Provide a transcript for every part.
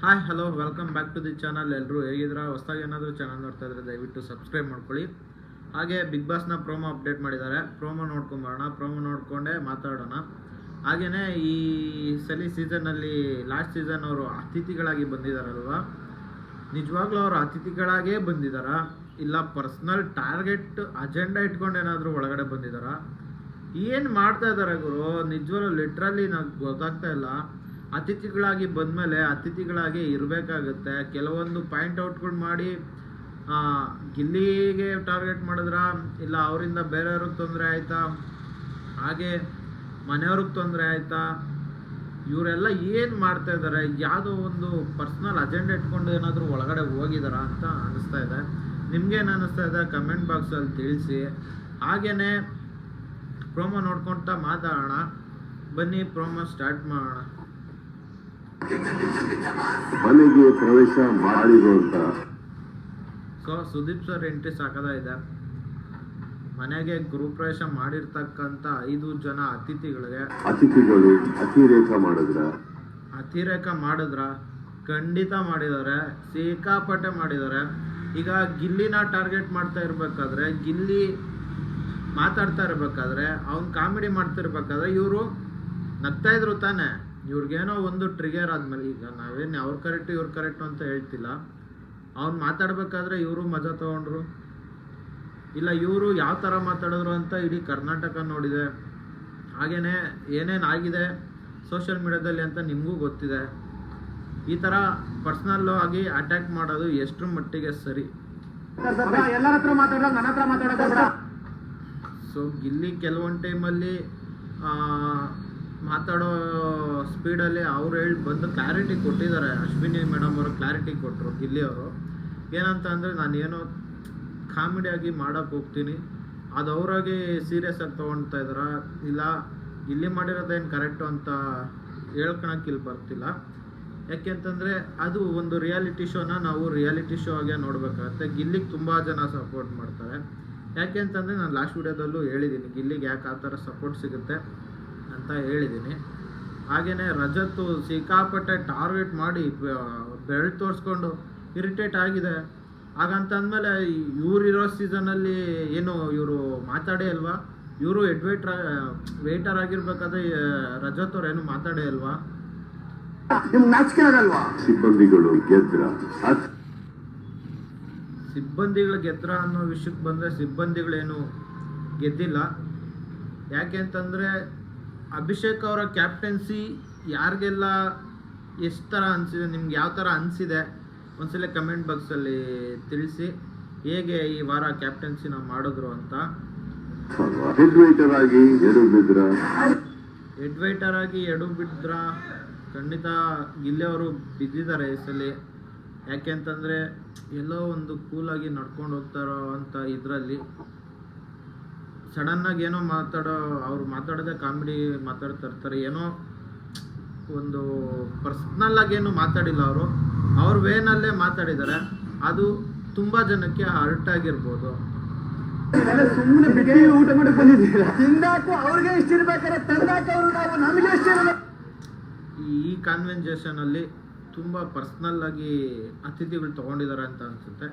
Hi hello welcome back to the channel. ಎಲ್ಲರೂ ಹೇಗಿದ್ದೀರಾ? ಹೊಸದಾಗಿ ಏನಾದರೂ ಚಾನಲ್ ನೋಡ್ತಾ ಇದ್ರೆ ದಯವಿಟ್ಟು ಸಬ್ಸ್ಕ್ರೈಬ್ ಮಾಡ್ಕೊಳ್ಳಿ. ಹಾಗೆ ಬಿಗ್ ಬಾಸ್ನ ಪ್ರೋಮೋ ಅಪ್ಡೇಟ್ ಮಾಡಿದ್ದಾರೆ. ಪ್ರೋಮೋ ನೋಡ್ಕೊಂಬರೋಣ, ಪ್ರೋಮೋ ನೋಡಿಕೊಂಡೇ ಮಾತಾಡೋಣ. ಹಾಗೆಯೇ ಈ ಸೀಸನ್ನಲ್ಲಿ ಲಾಸ್ಟ್ ಸೀಸನ್ ಅವರು ಅತಿಥಿಗಳಾಗಿ ಬಂದಿದ್ದಾರಲ್ವ, ನಿಜವಾಗ್ಲೂ ಅವರು ಅತಿಥಿಗಳಾಗೇ ಬಂದಿದ್ದಾರಾ ಇಲ್ಲ ಪರ್ಸ್ನಲ್ ಟಾರ್ಗೆಟ್ ಅಜೆಂಡಾ ಇಟ್ಕೊಂಡು ಏನಾದರೂ ಒಳಗಡೆ ಬಂದಿದ್ದಾರಾ? ಏನು ಮಾಡ್ತಾ ಇದ್ದಾರೆ ಗುರು? ನಿಜವಾಗ್ಲೂ ಲಿಟ್ರಲಿ ನಂಗೆ ಗೊತ್ತಾಗ್ತಾ ಇಲ್ಲ. ಅತಿಥಿಗಳಾಗಿ ಬಂದಮೇಲೆ ಅತಿಥಿಗಳಾಗಿ ಇರಬೇಕಾಗುತ್ತೆ. ಕೆಲವೊಂದು ಪಾಯಿಂಟ್ ಔಟ್ಗಳು ಮಾಡಿ ಗಿಲ್ಲಿಗೆ ಟಾರ್ಗೆಟ್ ಮಾಡಿದ್ರ, ಇಲ್ಲ ಅವರಿಂದ ಬೇರೆಯವ್ರಿಗೆ ತೊಂದರೆ ಆಯಿತಾ, ಹಾಗೆ ಮನೆಯವ್ರಿಗೆ ತೊಂದರೆ ಆಯಿತಾ, ಇವರೆಲ್ಲ ಏನು ಮಾಡ್ತಾ ಇದ್ದಾರೆ? ಯಾವುದೋ ಒಂದು ಪರ್ಸ್ನಲ್ ಅಜೆಂಡಾ ಇಟ್ಕೊಂಡು ಏನಾದರೂ ಒಳಗಡೆ ಹೋಗಿದಾರ ಅಂತ ಅನಿಸ್ತಾ ಇದೆ. ನಿಮ್ಗೇನು ಅನ್ನಿಸ್ತಾ ಇದೆ ಕಮೆಂಟ್ ಬಾಕ್ಸಲ್ಲಿ ತಿಳಿಸಿ. ಹಾಗೆಯೇ ಪ್ರೋಮೋ ನೋಡ್ಕೊಳ್ತಾ ಮಾತಾಡೋಣ ಬನ್ನಿ. ಪ್ರೋಮೋ ಸ್ಟಾರ್ಟ್ ಮಾಡೋಣ. ಮನೆಗೆ ಪ್ರವೇಶ ಮಾಡಿರುವಂತ ಸುದೀಪ್ ಸರ್ ಎಂಟ್ರಿ ಸಾಕದಾಗಿದೆ. ಮನೆಗೆ ಗೃಹಪ್ರವೇಶ ಮಾಡಿರ್ತಕ್ಕಂಥ 5 ಜನ ಅತಿಥಿಗಳು ಅತಿರೇಕ ಮಾಡಿದ್ರ ಖಂಡಿತ ಮಾಡಿದ್ದಾರೆ, ಸಿಕ್ಕಾಪಟ್ಟೆ ಮಾಡಿದ್ದಾರೆ. ಈಗ ಗಿಲ್ಲಿನ ಟಾರ್ಗೆಟ್ ಮಾಡ್ತಾ ಇರ್ಬೇಕಾದ್ರೆ, ಗಿಲ್ಲಿ ಮಾತಾಡ್ತಾ ಇರ್ಬೇಕಾದ್ರೆ, ಅವ್ನು ಕಾಮಿಡಿ ಮಾಡ್ತಿರ್ಬೇಕಾದ್ರೆ ಇವರು ನಗ್ತಾ ಇದ್ರು ತಾನೆ. ಇವ್ರಿಗೇನೋ ಒಂದು ಟ್ರಿಗರ್ ಆದ್ಮೇಲೆ, ಈಗ ನಾವೇನು ಅವ್ರು ಕರೆಕ್ಟು ಇವ್ರು ಕರೆಕ್ಟು ಅಂತ ಹೇಳ್ತಿಲ್ಲ, ಅವ್ನು ಮಾತಾಡ್ಬೇಕಾದ್ರೆ ಇವರು ಮಜಾ ತಗೊಂಡ್ರು, ಇಲ್ಲ ಇವರು ಯಾವ ಥರ ಮಾತಾಡಿದ್ರು ಅಂತ ಇಡೀ ಕರ್ನಾಟಕ ನೋಡಿದೆ. ಹಾಗೆಯೇ ಏನೇನು ಆಗಿದೆ ಸೋಷಿಯಲ್ ಮೀಡಿಯಾದಲ್ಲಿ ಅಂತ ನಿಮಗೂ ಗೊತ್ತಿದೆ. ಈ ಥರ ಪರ್ಸ್ನಲ್ ಆಗಿ ಅಟ್ಯಾಕ್ ಮಾಡೋದು ಎಷ್ಟರ ಮಟ್ಟಿಗೆ ಸರಿ? ಸೊ ಗಿಲ್ಲಿ ಕೆಲವೊಂದು ಟೈಮಲ್ಲಿ ಮಾತಾಡೋ ಸ್ಪೀಡಲ್ಲಿ ಅವ್ರು ಹೇಳಿ ಬಂದು ಕ್ಲಾರಿಟಿ ಕೊಟ್ಟಿದ್ದಾರೆ. ಅಶ್ವಿನಿ ಮೇಡಮ್ ಅವರು ಕ್ಲಾರಿಟಿ ಕೊಟ್ಟರು ಗಿಲ್ಲಿ ಅವರು. ಏನಂತ ಅಂದರೆ, ನಾನೇನೋ ಕಾಮಿಡಿಯಾಗಿ ಮಾಡೋಕ್ಕೆ ಹೋಗ್ತೀನಿ, ಅದು ಅವರಾಗಿ ಸೀರಿಯಸ್ ಆಗಿ ತೊಗೊಳ್ತಾ ಇದ್ದಾರಾ, ಇಲ್ಲ ಗಿಲ್ಲಿ ಮಾಡಿರೋದೇನು ಕರೆಕ್ಟು ಅಂತ ಹೇಳ್ಕೊಳಕ್ಕೆ ಇಲ್ಲಿ ಬರ್ತಿಲ್ಲ. ಯಾಕೆಂತಂದರೆ ಅದು ಒಂದು ರಿಯಾಲಿಟಿ ಶೋನ ನಾವು ರಿಯಾಲಿಟಿ ಶೋ ಆಗೇ ನೋಡಬೇಕಾಗತ್ತೆ. ಗಿಲ್ಲಿಗೆ ತುಂಬ ಜನ ಸಪೋರ್ಟ್ ಮಾಡ್ತಾರೆ. ಯಾಕೆಂತಂದರೆ ನಾನು ಲಾಸ್ಟ್ ವಿಡಿಯೋದಲ್ಲೂ ಹೇಳಿದ್ದೀನಿ ಗಿಲ್ಲಿಗೆ ಯಾಕೆ ಆ ಥರ ಸಪೋರ್ಟ್ ಸಿಗುತ್ತೆ ಅಂತ ಹೇಳಿದ್ದೀನಿ. ಹಾಗೆಯೇ ರಜತ್ತು ಸಿಕ್ಕಾಪಟ್ಟೆ ಟಾರ್ಗೆಟ್ ಮಾಡಿ ಬೆರಳು ತೋರಿಸ್ಕೊಂಡು ಇರಿಟೇಟ್ ಆಗಿದೆ. ಹಾಗಂತಂದಮೇಲೆ ಇವರಿರೋ ಸೀಸನಲ್ಲಿ ಏನು ಇವರು ಮಾತಾಡೇ ಅಲ್ವಾ? ಇವರು ವೇಟರ್ ಆಗಿರ್ಬೇಕಾದ್ರೆ ರಜತ್ ಅವ್ರು ಏನು ಮಾತಾಡೇ ಅಲ್ವಾ? ಸಿಬ್ಬಂದಿಗಳು ಗೆದ್ರ ಅನ್ನೋ ವಿಷಯಕ್ಕೆ ಬಂದರೆ, ಸಿಬ್ಬಂದಿಗಳೇನು ಗೆದ್ದಿಲ್ಲ. ಯಾಕೆ ಅಂತಂದರೆ, ಅಭಿಷೇಕ್ ಅವರ ಕ್ಯಾಪ್ಟನ್ಸಿ ಯಾರಿಗೆಲ್ಲ ಎಷ್ಟು ಥರ ಅನಿಸಿದೆ, ನಿಮ್ಗೆ ಯಾವ ಥರ ಅನಿಸಿದೆ ಒಂದ್ಸಲ ಕಮೆಂಟ್ ಬಾಕ್ಸಲ್ಲಿ ತಿಳಿಸಿ. ಹೇಗೆ ಈ ವಾರ ಕ್ಯಾಪ್ಟನ್ಸಿನ ಮಾಡಿದ್ರು ಅಂತ. ಹೆಡ್ ವೈಟರ್ ಆಗಿ ಎಡು ಬಿದ್ರ ಖಂಡಿತ ಗಿಲ್ಲಿ ಅವರು ಬಿದ್ದಿದ್ದಾರೆ ಈ ಸಲ. ಯಾಕೆ ಅಂತಂದರೆ, ಎಲ್ಲೋ ಒಂದು ಕೂಲಾಗಿ ನಡ್ಕೊಂಡು ಹೋಗ್ತಾರೋ ಅಂತ ಇದರಲ್ಲಿ ಸಡನ್ನಾಗಿ ಏನೋ ಅವ್ರು ಮಾತಾಡೋದೇ ಕಾಮಿಡಿ ಮಾತಾಡ್ತಾ ಇರ್ತಾರೆ. ಏನೋ ಒಂದು ಪರ್ಸ್ನಲ್ಲಾಗಿ ಏನು ಮಾತಾಡಿಲ್ಲ, ಅವ್ರ ವೇನಲ್ಲೇ ಮಾತಾಡಿದ್ದಾರೆ. ಅದು ತುಂಬ ಜನಕ್ಕೆ ಹರ್ಟ್ ಆಗಿರ್ಬೋದು. ಈ ಕಾನ್ವೆನ್ಸೇಷನಲ್ಲಿ ತುಂಬ ಪರ್ಸ್ನಲ್ಲಾಗಿ ಅತಿಥಿಗಳು ತೊಗೊಂಡಿದ್ದಾರೆ ಅಂತ ಅನಿಸುತ್ತೆ.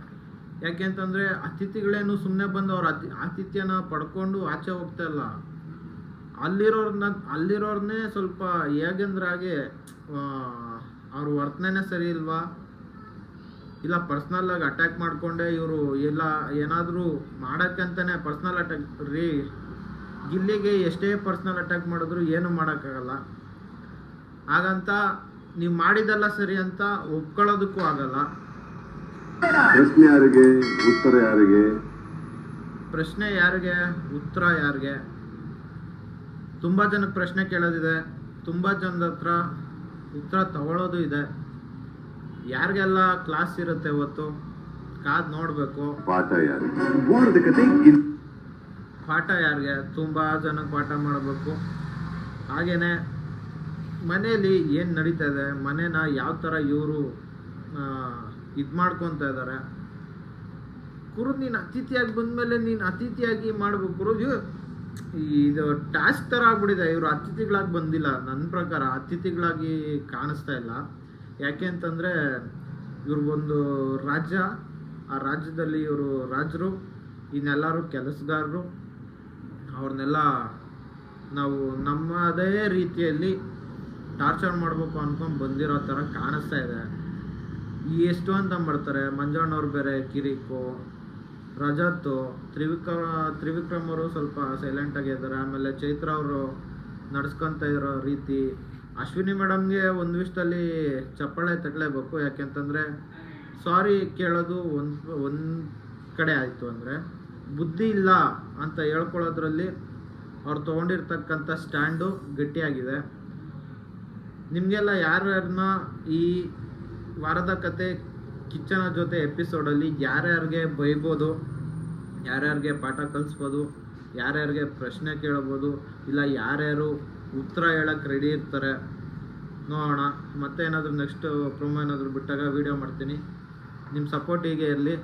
ಯಾಕೆ ಅಂತಂದರೆ, ಅತಿಥಿಗಳೇನು ಸುಮ್ಮನೆ ಬಂದು ಅವ್ರ ಆತಿಥ್ಯನ ಪಡ್ಕೊಂಡು ಆಚೆ ಹೋಗ್ತಾ ಇಲ್ಲ. ಅಲ್ಲಿರೋರ್ನೇ ಸ್ವಲ್ಪ ಹೇಗೆಂದ್ರೆ ಹಾಗೆ ಅವ್ರ ವರ್ತನೆನೇ ಸರಿ ಇಲ್ವಾ, ಇಲ್ಲ ಪರ್ಸ್ನಲ್ಲಾಗಿ ಅಟ್ಯಾಕ್ ಮಾಡಿಕೊಂಡೆ ಇವರು ಇಲ್ಲ ಏನಾದರೂ ಮಾಡೋಕ್ಕಂತಲೇ ಪರ್ಸ್ನಲ್ ಅಟ್ಯಾಕ್ ರೀ. ಗಿಲ್ಲಿಗೆ ಎಷ್ಟೇ ಪರ್ಸ್ನಲ್ ಅಟ್ಯಾಕ್ ಮಾಡಿದ್ರು ಏನೂ ಮಾಡೋಕ್ಕಾಗಲ್ಲ. ಹಾಗಂತ ನೀವು ಮಾಡಿದ್ದೆಲ್ಲ ಸರಿ ಅಂತ ಒಪ್ಕೊಳ್ಳೋದಕ್ಕೂ ಆಗಲ್ಲ. ಪ್ರಶ್ನೆ ಯಾರಿಗೆ, ಉತ್ತರ ಯಾರಿಗೆ? ಪ್ರಶ್ನೆ ಯಾರಿಗೆ, ಉತ್ತರ ಯಾರಿಗೆ? ತುಂಬ ಜನಕ್ಕೆ ಪ್ರಶ್ನೆ ಕೇಳೋದಿದೆ, ತುಂಬ ಜನದ ಹತ್ರ ಉತ್ತರ ತಗೊಳ್ಳೋದು ಇದೆ. ಯಾರಿಗೆಲ್ಲ ಕ್ಲಾಸ್ ಇರುತ್ತೆ ಇವತ್ತು ಕಾದ್ ನೋಡಬೇಕು. ಪಾಠ ಯಾರಿಗೆ? ತುಂಬ ಜನಕ್ಕೆ ಪಾಠ ಮಾಡಬೇಕು. ಹಾಗೆಯೇ ಮನೆಯಲ್ಲಿ ಏನು ನಡೀತಾ ಇದೆ, ಮನೇನ ಯಾವ ಥರ ಇವರು ಇದು ಮಾಡ್ಕೊತಾ ಇದ್ದಾರೆ. ಗುರು, ನೀನು ಅತಿಥಿಯಾಗಿ ಬಂದಮೇಲೆ ನೀನು ಅತಿಥಿಯಾಗಿ ಮಾಡ್ಬೇಕು ಗುರು. ಇದು ಟಾಸ್ಕ್ ಥರ ಆಗ್ಬಿಟ್ಟಿದೆ. ಇವರು ಅತಿಥಿಗಳಾಗಿ ಬಂದಿಲ್ಲ, ನನ್ನ ಪ್ರಕಾರ ಅತಿಥಿಗಳಾಗಿ ಕಾಣಿಸ್ತಾ ಇಲ್ಲ. ಯಾಕೆ ಅಂತಂದರೆ ಇವ್ರಿಗೊಂದು ರಾಜ್ಯ, ಆ ರಾಜ್ಯದಲ್ಲಿ ಇವರು ರಾಜರು, ಇನ್ನೆಲ್ಲರೂ ಕೆಲಸಗಾರರು, ಅವ್ರನ್ನೆಲ್ಲ ನಾವು ನಮ್ಮದೇ ರೀತಿಯಲ್ಲಿ ಟಾರ್ಚರ್ ಮಾಡಬೇಕು ಅನ್ಕೊಂಡು ಬಂದಿರೋ ಥರ ಕಾಣಿಸ್ತಾ ಇದೆ. ಎಷ್ಟು ಅಂತ ಮಾಡ್ತಾರೆ. ಮಂಜಣ್ಣವ್ರು ಬೇರೆ ಕಿರಿಕು, ರಜತ್, ತ್ರಿವಿಕ್ರಮ್ ಅವರು ಸ್ವಲ್ಪ ಸೈಲೆಂಟಾಗಿದ್ದಾರೆ. ಆಮೇಲೆ ಚೈತ್ರ ಅವರು ನಡೆಸ್ಕೊತ ಇರೋ ರೀತಿ, ಅಶ್ವಿನಿ ಮೇಡಮ್ಗೆ ಒಂದು ವಿಷಯದಲ್ಲಿ ಚಪ್ಪಾಳೆ ತಟ್ಟಲೇಬೇಕು. ಯಾಕೆಂತಂದರೆ ಸಾರಿ ಕೇಳೋದು ಒಂದು ಕಡೆ ಆಯಿತು, ಅಂದರೆ ಬುದ್ಧಿ ಇಲ್ಲ ಅಂತ ಹೇಳ್ಕೊಳ್ಳೋದ್ರಲ್ಲಿ ಅವ್ರು ತೊಗೊಂಡಿರ್ತಕ್ಕಂಥ ಸ್ಟ್ಯಾಂಡು ಗಟ್ಟಿಯಾಗಿದೆ. ನಿಮಗೆಲ್ಲ ಯಾರ್ಯಾರನ್ನ ಈ ವಾರದ ಕತೆ ಕಿಚ್ಚನ ಜೊತೆ ಎಪಿಸೋಡಲ್ಲಿ ಯಾರ್ಯಾರಿಗೆ ಬೈಬೋದು, ಯಾರ್ಯಾರಿಗೆ ಪಾಠ ಕಲಿಸ್ಬೋದು, ಯಾರ್ಯಾರಿಗೆ ಪ್ರಶ್ನೆ ಕೇಳ್ಬೋದು, ಇಲ್ಲ ಯಾರ್ಯಾರು ಉತ್ತರ ಹೇಳಕ್ಕೆ ರೆಡಿ ಇರ್ತಾರೆ ನೋಡೋಣ. ಮತ್ತೆ ಏನಾದರೂ ನೆಕ್ಸ್ಟ್ ಪ್ರೊಮೋ ಏನಾದರೂ ಬಿಟ್ಟಾಗ ವೀಡಿಯೋ ಮಾಡ್ತೀನಿ. ನಿಮ್ಮ ಸಪೋರ್ಟ್ ಹೀಗೆ ಇರಲಿ.